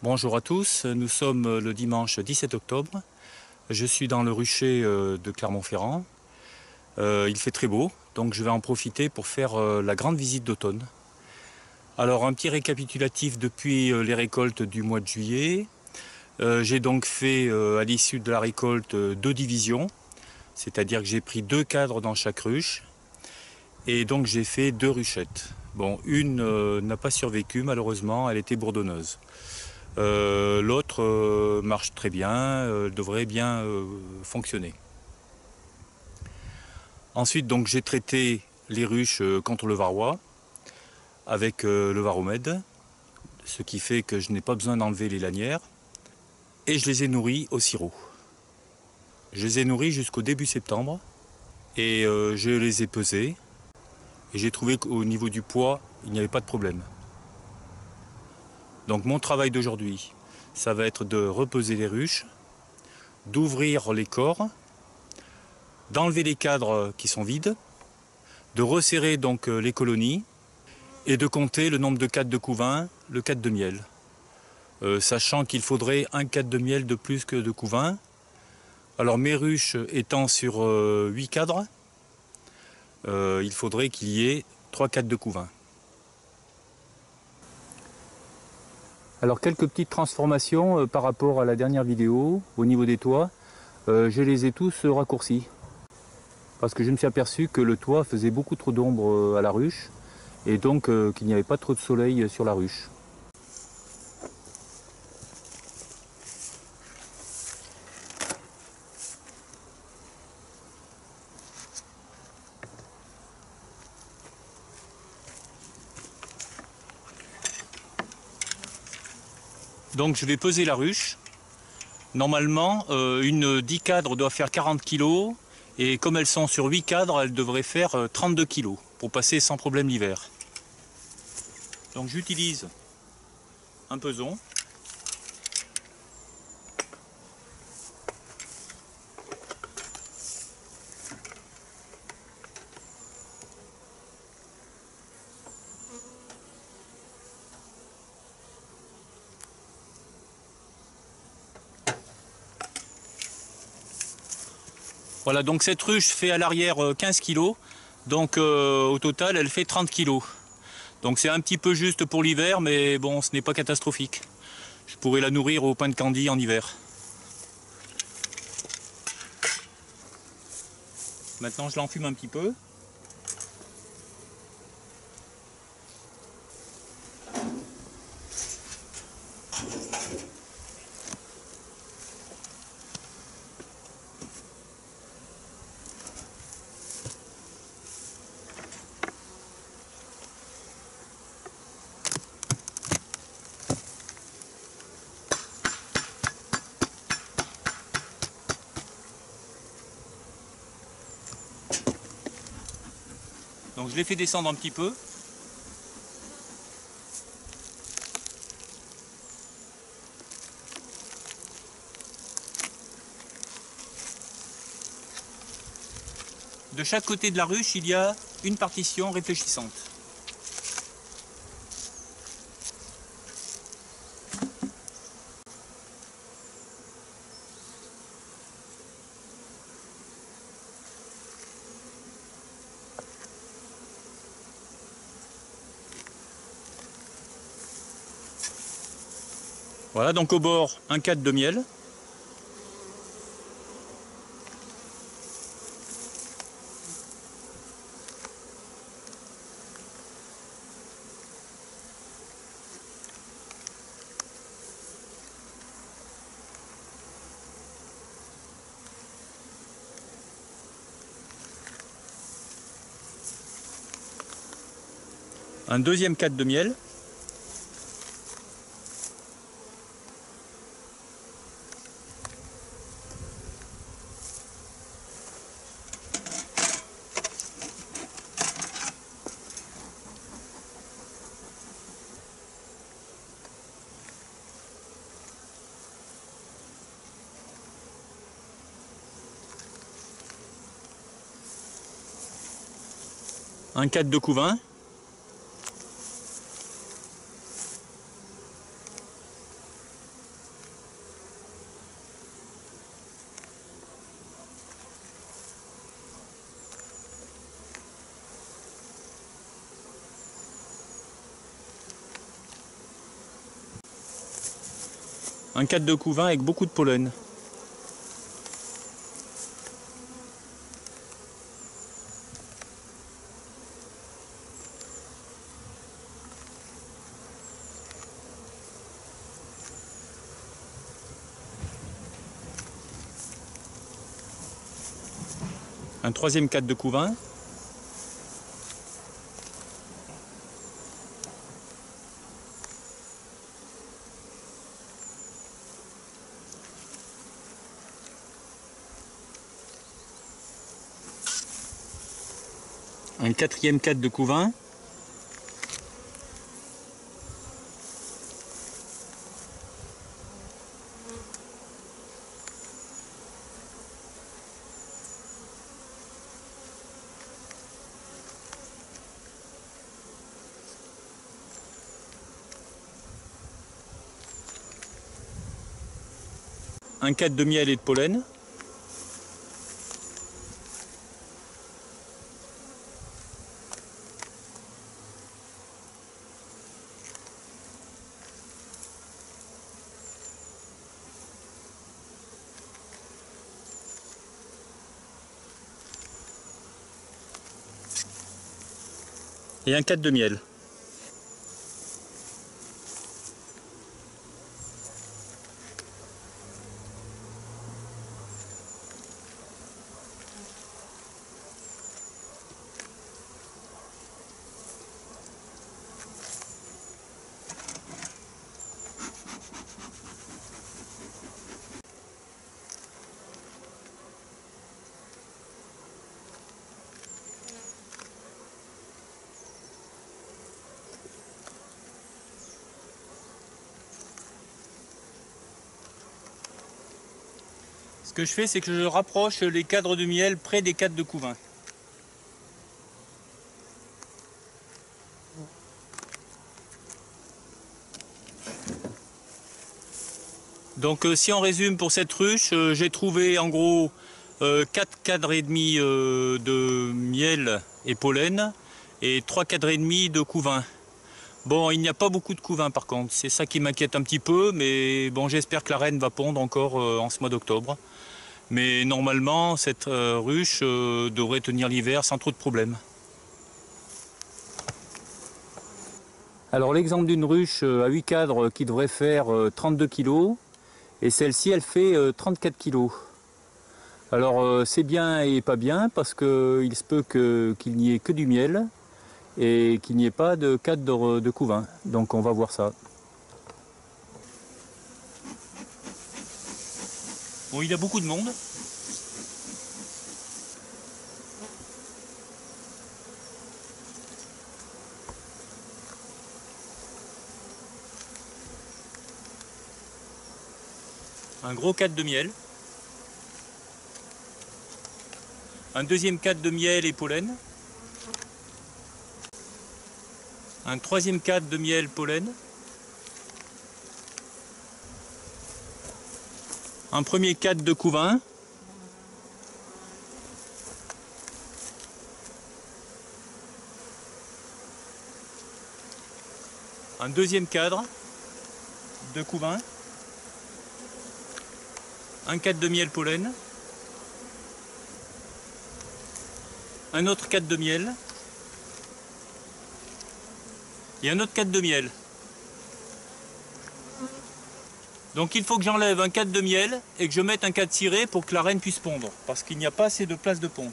Bonjour à tous, nous sommes le dimanche 17 octobre. Je suis dans le rucher de Clermont-Ferrand. Il fait très beau, donc je vais en profiter pour faire la grande visite d'automne. Alors un petit récapitulatif depuis les récoltes du mois de juillet. J'ai donc fait à l'issue de la récolte 2 divisions, c'est-à-dire que j'ai pris 2 cadres dans chaque ruche et donc j'ai fait 2 ruchettes. Bon, une n'a pas survécu malheureusement, elle était bourdonneuse. L'autre marche très bien, devrait bien fonctionner. Ensuite, donc, j'ai traité les ruches contre le varroa avec le Varomède, ce qui fait que je n'ai pas besoin d'enlever les lanières. Et je les ai nourris au sirop. Je les ai nourris jusqu'au début septembre et je les ai pesés. Et j'ai trouvé qu'au niveau du poids, il n'y avait pas de problème. Donc mon travail d'aujourd'hui, ça va être de repeser les ruches, d'ouvrir les corps, d'enlever les cadres qui sont vides, de resserrer donc les colonies et de compter le nombre de cadres de couvain, le cadre de miel. Sachant qu'il faudrait un cadre de miel de plus que de couvain. Alors mes ruches étant sur 8 cadres, il faudrait qu'il y ait 3 cadres de couvain. Alors quelques petites transformations par rapport à la dernière vidéo au niveau des toits. Je les ai tous raccourcis. Parce que je me suis aperçu que le toit faisait beaucoup trop d'ombre à la ruche et donc qu'il n'y avait pas trop de soleil sur la ruche. Donc je vais peser la ruche. Normalement, une 10 cadres doit faire 40 kg et comme elles sont sur 8 cadres, elles devraient faire 32 kg pour passer sans problème l'hiver. Donc j'utilise un peson. Voilà, donc cette ruche fait à l'arrière 15 kg, donc au total elle fait 30 kg. Donc c'est un petit peu juste pour l'hiver, mais bon, ce n'est pas catastrophique. Je pourrais la nourrir au pain de candy en hiver. Maintenant je l'enfume un petit peu. Donc je l'ai fait descendre un petit peu. De chaque côté de la ruche, il y a une partition réfléchissante. Voilà, donc au bord, un cadre de miel. Un deuxième cadre de miel. un cadre de couvain. Un cadre de couvain avec beaucoup de pollen. Un troisième cadre de couvain. Un quatrième cadre de couvain. Un cadre de miel et de pollen. Et un cadre de miel. Ce que je fais, c'est que je rapproche les cadres de miel près des cadres de couvain. Donc si on résume pour cette ruche, j'ai trouvé en gros 4 cadres et demi de miel et pollen et 3 cadres et demi de couvain. Bon, il n'y a pas beaucoup de couvain par contre, c'est ça qui m'inquiète un petit peu, mais bon, j'espère que la reine va pondre encore en ce mois d'octobre. Mais normalement, cette ruche devrait tenir l'hiver sans trop de problèmes. Alors l'exemple d'une ruche à 8 cadres qui devrait faire 32 kg, et celle-ci elle fait 34 kg. Alors c'est bien et pas bien parce qu'il se peut qu'il n'y ait que du miel et qu'il n'y ait pas de cadre de couvain. Donc on va voir ça. Bon, il y a beaucoup de monde. Un gros cadre de miel. Un deuxième cadre de miel et pollen. Un troisième cadre de miel pollen. Un premier cadre de couvain. Un deuxième cadre de couvain. Un cadre de miel pollen. Un autre cadre de miel. Et un autre cadre de miel. Donc il faut que j'enlève un cadre de miel et que je mette un cadre ciré pour que la reine puisse pondre, parce qu'il n'y a pas assez de place de ponte.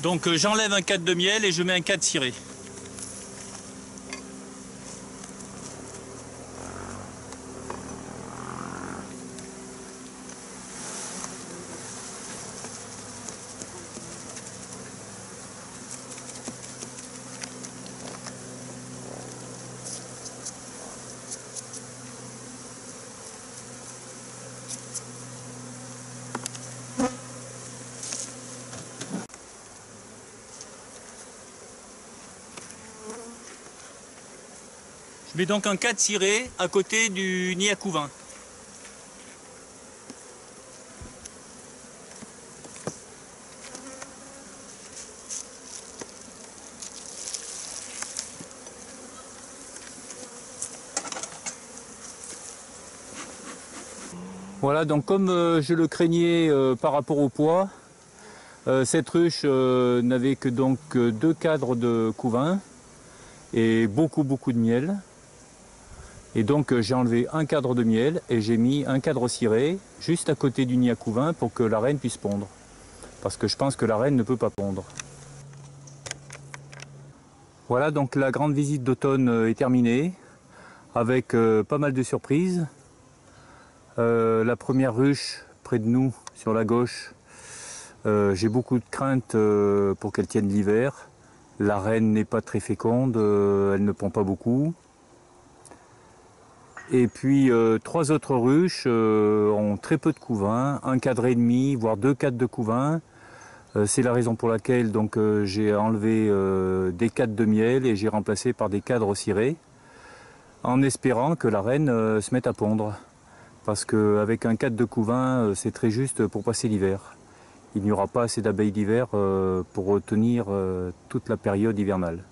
Donc j'enlève un cadre de miel et je mets un cadre ciré. Je mets donc un cadre ciré à côté du nid à couvain. Voilà, donc comme je le craignais par rapport au poids, cette ruche n'avait que donc 2 cadres de couvain et beaucoup de miel. Et donc j'ai enlevé un cadre de miel et j'ai mis un cadre ciré juste à côté du nid à couvain pour que la reine puisse pondre. Parce que je pense que la reine ne peut pas pondre. Voilà, donc la grande visite d'automne est terminée avec pas mal de surprises. La première ruche près de nous, sur la gauche, j'ai beaucoup de crainte pour qu'elle tienne l'hiver. La reine n'est pas très féconde, elle ne pond pas beaucoup. Et puis 3 autres ruches ont très peu de couvain, un cadre et demi, voire 2 cadres de couvain. C'est la raison pour laquelle donc j'ai enlevé des cadres de miel et j'ai remplacé par des cadres cirés, en espérant que la reine se mette à pondre. Parce qu'avec un cadre de couvain, c'est très juste pour passer l'hiver. Il n'y aura pas assez d'abeilles d'hiver pour retenir toute la période hivernale.